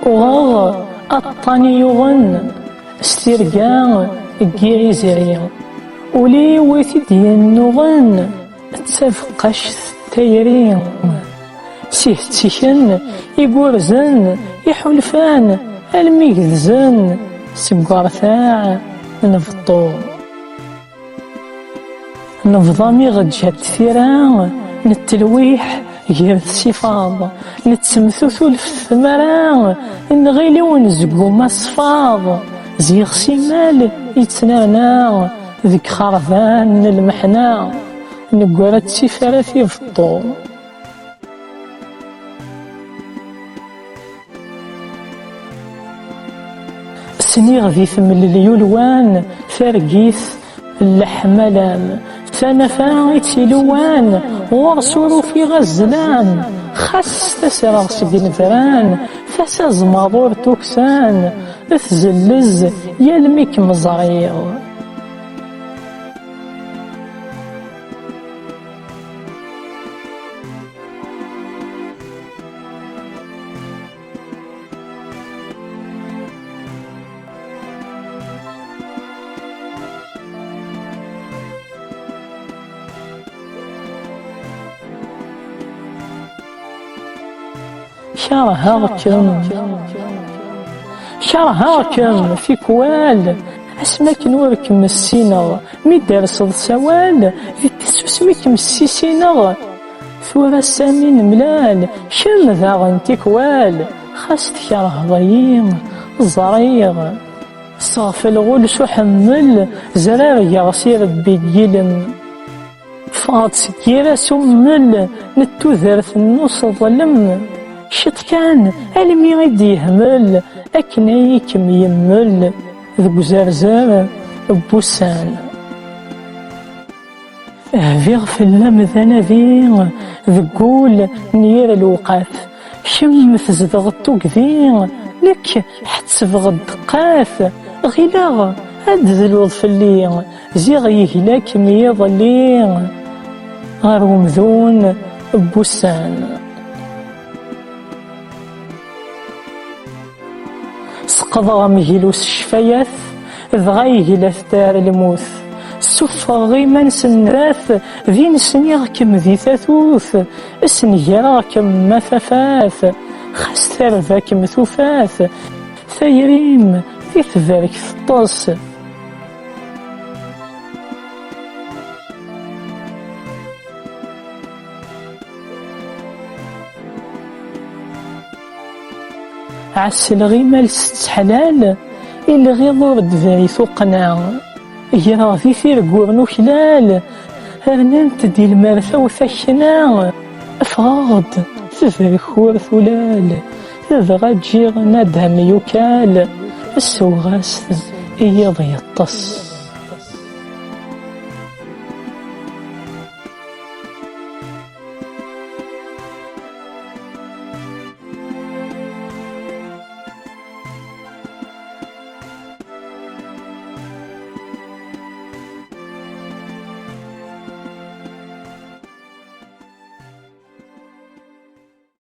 وغاغ الطاني يغن استرقان كيري زري ولي ويتي النغن تسافقش تيرين سيهتيكن يقورزن يحلفان الميكذزن سقارثاع نفطو نفضامي غدجات ثيران نتلويح غير الصفاض نتسمثوثو في الثمران نغيلي ونزقو ما صفاض زيغ سيمال يتنانا ذيك خرفان المحنا نقرات سفارة في الطول سنيغ ذي ثمل اليولوان فرقيث اللحملام ثنفا يتلوان ورسولو في غزلان خاص تسرغ سقن فران فساز ماضور توكسان تزلز يلميك مزريغ شرهاكم في كوال اسمك نوركم السينغ ميدارس السوال في تسوسميكم السيسينغ ثورة سامين ملال شم ذاغن تكوال خاص تكره ضيين الزريغ صاف الغول شو حمل زرار يغسير بيجيلم فاض سكيرة سمل نتو ذرث النص ظلم شت كان علمي غيد يهمل أكنيكم يمل ذو زرزار بوسان هفيغ في اللمذان ذيغ ذقول نير الوقات شم تزدغ التوكذيغ لك حتسفغ الدقات غلاغ أدذلوض في الليغ زيغ يهلاك ميض الليغ غير ومذون بوسان سقضى مهيلوس الشفايات ذغايه لاثتار الموت سفغ غيمان سنراث ذي نسنيغ كم ذي ثاثوث اسنيغ كم مثافاث خاس ثرفا كم ثوفاث ثيريم ذي تبارك الطاس عسل غيمال ست حلال إلا غيظور دفاري ثوقنا يرى في ثيرقورن وكلال هرنانت دي المرثا وثكنا أفغاض تفري خور ثلال تبغى تجيغ ندهم يكال السوغاس إيض يطس